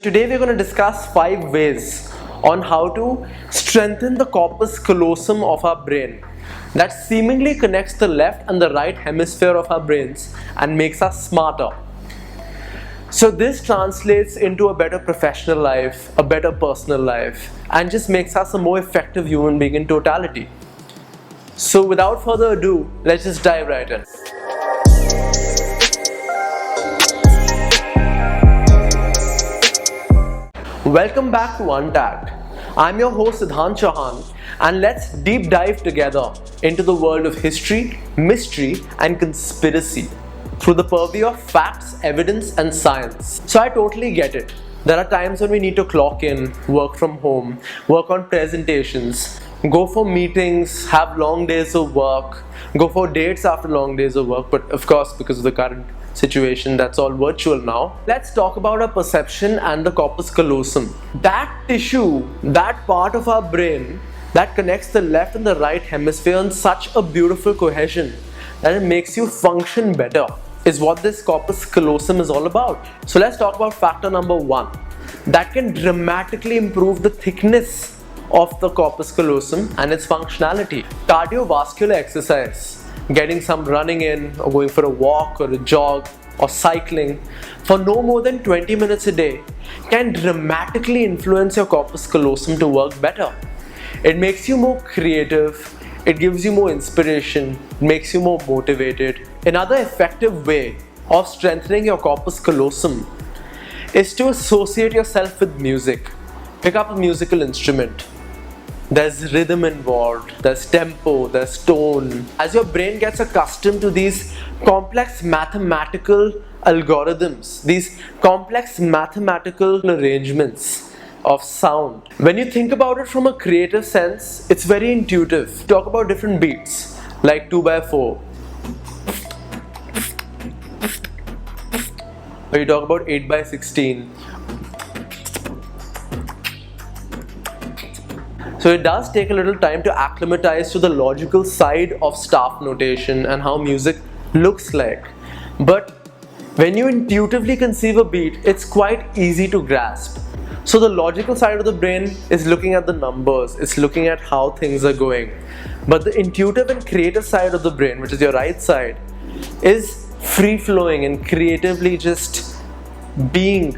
Today we're going to discuss 5 ways on how to strengthen the corpus callosum of our brain that seemingly connects the left and the right hemisphere of our brains and makes us smarter. So this translates into a better professional life, a better personal life, and just makes us a more effective human being in totality. So without further ado, let's just dive right in. Welcome back to Untagged. I'm your host Siddhant Chauhan, and let's deep dive together into the world of history, mystery, and conspiracy through the purview of facts, evidence, and science. So I totally get it. There are times when we need to clock in, work from home, work on presentations, go for meetings, have long days of work, go for dates after long days of work, but of course, because of the current situation, that's all virtual now. Let's talk about our perception and the corpus callosum. That tissue, that part of our brain that connects the left and the right hemisphere in such a beautiful cohesion that it makes you function better, is what this corpus callosum is all about. So let's talk about factor number 1 that can dramatically improve the thickness of the corpus callosum and its functionality. Cardiovascular exercise. Getting some running in, or going for a walk or a jog or cycling for no more than 20 minutes a day can dramatically influence your corpus callosum to work better. It makes you more creative, it gives you more inspiration, it makes you more motivated. Another effective way of strengthening your corpus callosum is to associate yourself with music. Pick up a musical instrument. There's rhythm involved, there's tempo, there's tone. As your brain gets accustomed to these complex mathematical algorithms, these complex mathematical arrangements of sound, when you think about it from a creative sense, it's very intuitive. Talk about different beats, like 2x4. Or you talk about 8x16. So it does take a little time to acclimatize to the logical side of staff notation and how music looks like. But when you intuitively conceive a beat, it's quite easy to grasp. So the logical side of the brain is looking at the numbers, it's looking at how things are going. But the intuitive and creative side of the brain, which is your right side, is free-flowing and creatively just being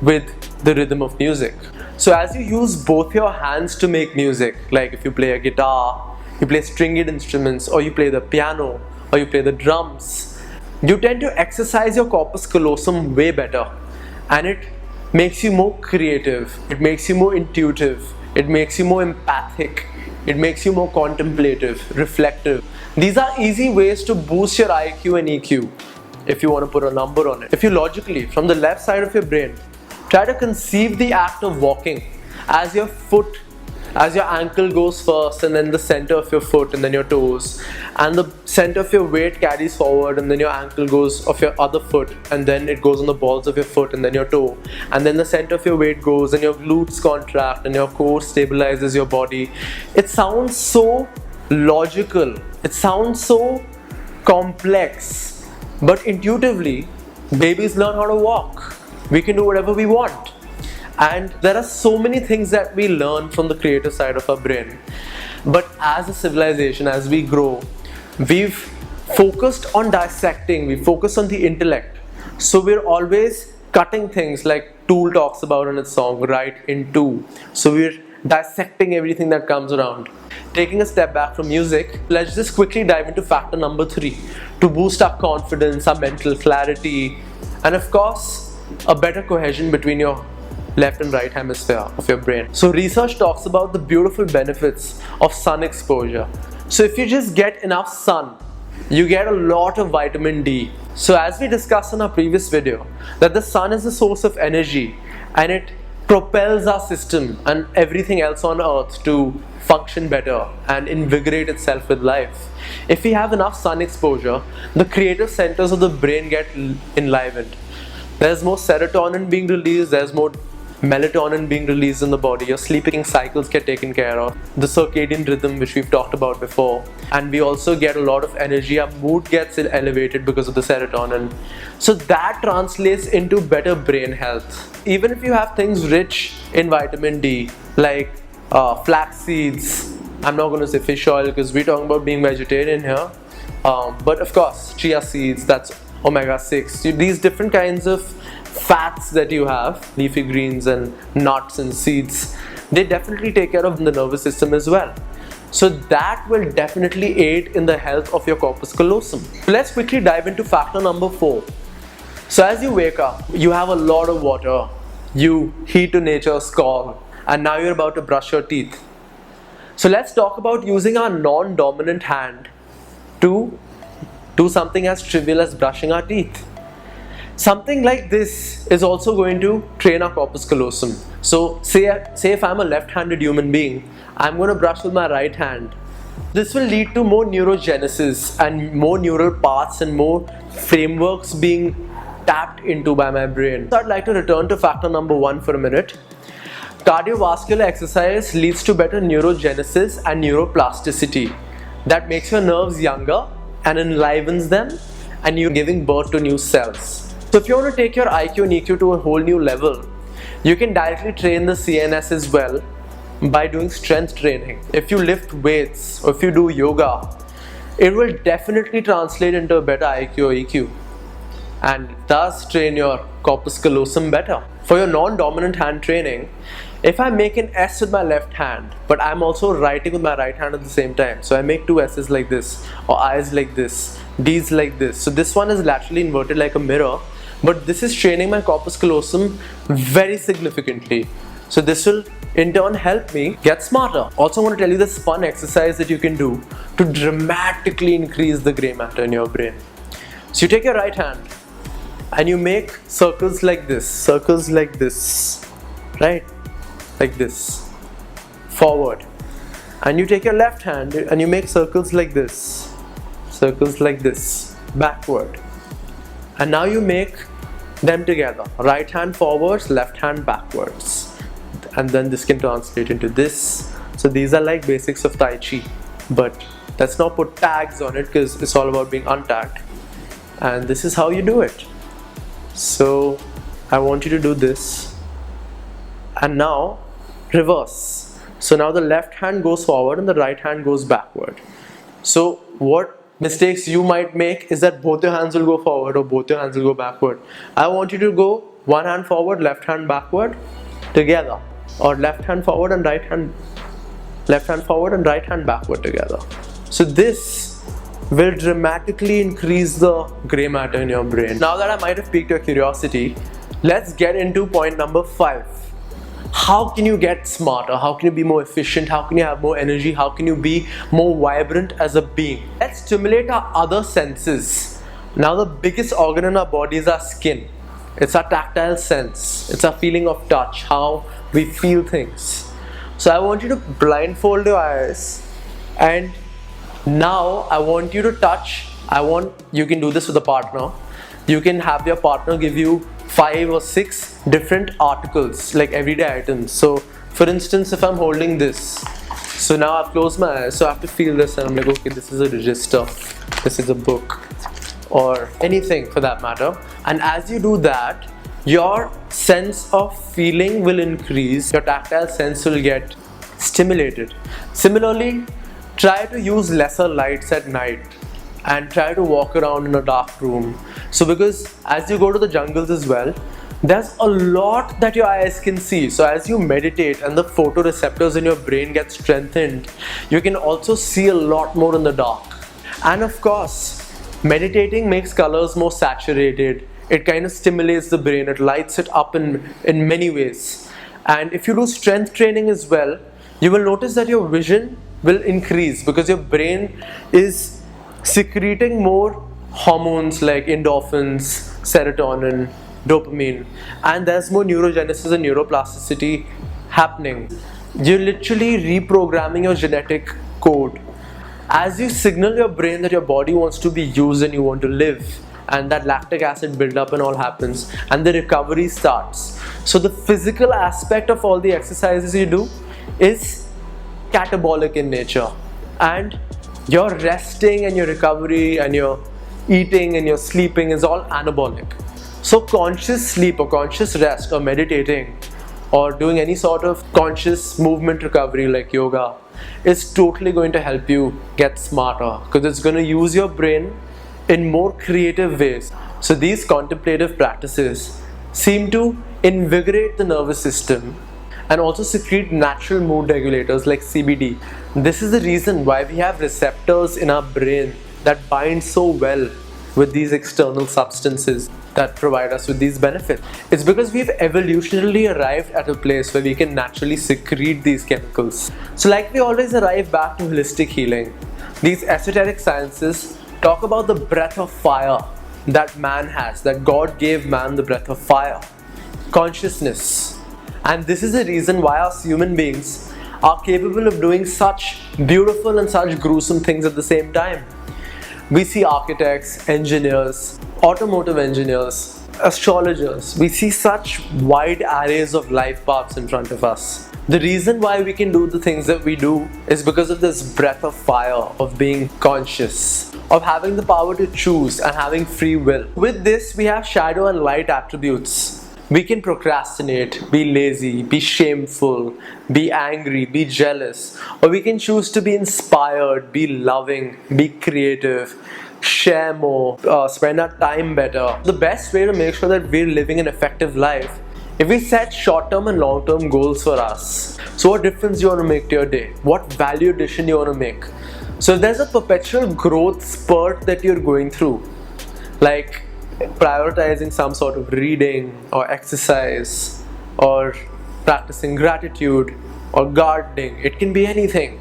with the rhythm of music. So as you use both your hands to make music, like if you play a guitar, you play stringed instruments, or you play the piano, or you play the drums, you tend to exercise your corpus callosum way better. And it makes you more creative, it makes you more intuitive, it makes you more empathic, it makes you more contemplative, reflective. These are easy ways to boost your IQ and EQ, if you want to put a number on it. If you logically, from the left side of your brain, try to conceive the act of walking as your ankle goes first, and then the center of your foot, and then your toes, and the center of your weight carries forward, and then your ankle goes off your other foot, and then it goes on the balls of your foot and then your toe, and then the center of your weight goes and your glutes contract and your core stabilizes your body. It sounds so logical, it sounds so complex, but intuitively babies learn how to walk. We can do whatever we want. And there are so many things that we learn from the creative side of our brain. But as a civilization, as we grow, we've focused on dissecting, we focus on the intellect. So we're always cutting things, like Tool talks about in its song, right in two. So we're dissecting everything that comes around. Taking a step back from music, let's just quickly dive into factor number 3 to boost our confidence, our mental clarity, and of course, a better cohesion between your left and right hemisphere of your brain. So research talks about the beautiful benefits of sun exposure. So if you just get enough sun, you get a lot of vitamin D. So as we discussed in our previous video, that the sun is a source of energy and it propels our system and everything else on earth to function better and invigorate itself with life. If we have enough sun exposure, the creative centers of the brain get enlivened. There's more serotonin being released, there's more melatonin being released in the body, your sleeping cycles get taken care of, the circadian rhythm which we've talked about before, and we also get a lot of energy. Our mood gets elevated because of the serotonin. So that translates into better brain health. Even if you have things rich in vitamin D, like flax seeds, I'm not going to say fish oil because we're talking about being vegetarian here, but of course chia seeds, that's omega-6. These different kinds of fats that you have, leafy greens and nuts and seeds, they definitely take care of the nervous system as well. So that will definitely aid in the health of your corpus callosum. Let's quickly dive into factor number 4. So as you wake up, you have a lot of water, you heed to nature's call, and now you're about to brush your teeth. So let's talk about using our non-dominant hand to do something as trivial as brushing our teeth. Something like this is also going to train our corpus callosum. So say if I'm a left-handed human being, I'm going to brush with my right hand. This will lead to more neurogenesis and more neural paths and more frameworks being tapped into by my brain. So I'd like to return to factor number 1 for a minute. Cardiovascular exercise leads to better neurogenesis and neuroplasticity. That makes your nerves younger and enlivens them, and you're giving birth to new cells. So if you want to take your IQ and EQ to a whole new level, you can directly train the CNS as well by doing strength training. If you lift weights or if you do yoga, it will definitely translate into a better IQ or EQ and thus train your corpus callosum better. For your non-dominant hand training, if I make an S with my left hand, but I'm also writing with my right hand at the same time, so I make 2 S's like this, or I's like this, D's like this. So this one is laterally inverted like a mirror, but this is training my corpus callosum very significantly. So this will in turn help me get smarter. Also, I want to tell you this fun exercise that you can do to dramatically increase the gray matter in your brain. So you take your right hand and you make circles like this, right? Like this, forward. And you take your left hand and you make circles like this, backward. And now you make them together, right hand forwards, left hand backwards. And then this can translate into this. So these are like basics of Tai Chi, but let's not put tags on it because it's all about being untagged. And this is how you do it. So I want you to do this. And now reverse. So now the left hand goes forward and the right hand goes backward. So what mistakes you might make is that both your hands will go forward or both your hands will go backward. I want you to go one hand forward, left hand backward together, or left hand forward and right hand backward together. So this will dramatically increase the gray matter in your brain. Now that I might have piqued your curiosity, let's get into point number 5. How can you get smarter? How can you be more efficient? How can you have more energy? How can you be more vibrant as a being? Let's stimulate our other senses. Now the biggest organ in our body is our skin. It's our tactile sense. It's our feeling of touch, how we feel things. So I want you to blindfold your eyes, and now I want you to touch. You can do this with a partner. You can have your partner give you 5 or 6 different articles, like everyday items. So for instance, if I'm holding this, so now I've closed my eyes, so I have to feel this and I'm like, okay, this is a register, this is a book, or anything for that matter. And as you do that, your sense of feeling will increase, your tactile sense will get stimulated. Similarly, try to use lesser lights at night and try to walk around in a dark room. So because as you go to the jungles as well, there's a lot that your eyes can see. So as you meditate and the photoreceptors in your brain get strengthened, you can also see a lot more in the dark. And of course, meditating makes colors more saturated. It kind of stimulates the brain, it lights it up in many ways. And if you do strength training as well, you will notice that your vision will increase because your brain is secreting more hormones like endorphins, serotonin, dopamine, and there's more neurogenesis and neuroplasticity happening. You're literally reprogramming your genetic code. As you signal your brain that your body wants to be used and you want to live, and that lactic acid buildup and all happens, and the recovery starts. So the physical aspect of all the exercises you do is catabolic in nature, and your resting and your recovery and your eating and your sleeping is all anabolic. So conscious sleep or conscious rest or meditating or doing any sort of conscious movement recovery like yoga is totally going to help you get smarter, because it's going to use your brain in more creative ways. So these contemplative practices seem to invigorate the nervous system and also secrete natural mood regulators like CBD. This is the reason why we have receptors in our brain that bind so well with these external substances that provide us with these benefits. It's because we've evolutionarily arrived at a place where we can naturally secrete these chemicals. So like we always arrive back to holistic healing, these esoteric sciences talk about the breath of fire that man has, that God gave man the breath of fire, consciousness. And this is the reason why us human beings are capable of doing such beautiful and such gruesome things at the same time. We see architects, engineers, automotive engineers, astrologers. We see such wide arrays of life paths in front of us. The reason why we can do the things that we do is because of this breath of fire, of being conscious, of having the power to choose and having free will. With this, we have shadow and light attributes. We can procrastinate, be lazy, be shameful, be angry, be jealous, or we can choose to be inspired, be loving, be creative, share more, spend our time better. The best way to make sure that we're living an effective life, if we set short-term and long-term goals for us. So what difference do you want to make to your day? What value addition do you want to make? So if there's a perpetual growth spurt that you're going through, like prioritizing some sort of reading or exercise or practicing gratitude or gardening, it can be anything.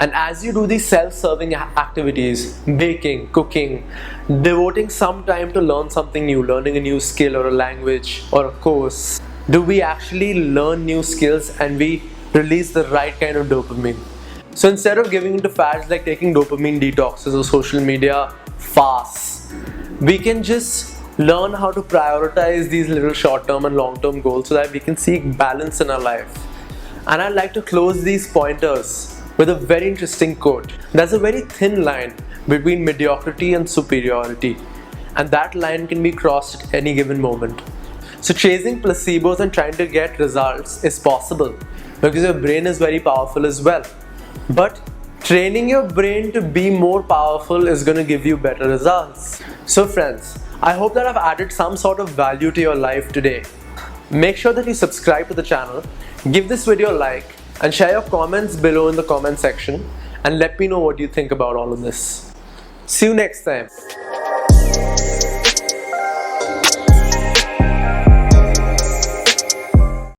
And as you do these self-serving activities, baking, cooking, devoting some time to learn something new, learning a new skill or a language or a course, do we actually learn new skills and we release the right kind of dopamine? So instead of giving into fads like taking dopamine detoxes or social media fasts, we can just learn how to prioritize these little short-term and long-term goals so that we can seek balance in our life. And I'd like to close these pointers with a very interesting quote. There's a very thin line between mediocrity and superiority, and that line can be crossed at any given moment. So chasing placebos and trying to get results is possible because your brain is very powerful as well. But training your brain to be more powerful is going to give you better results. So friends, I hope that I've added some sort of value to your life today. Make sure that you subscribe to the channel, give this video a like, and share your comments below in the comment section and let me know what you think about all of this. See you next time.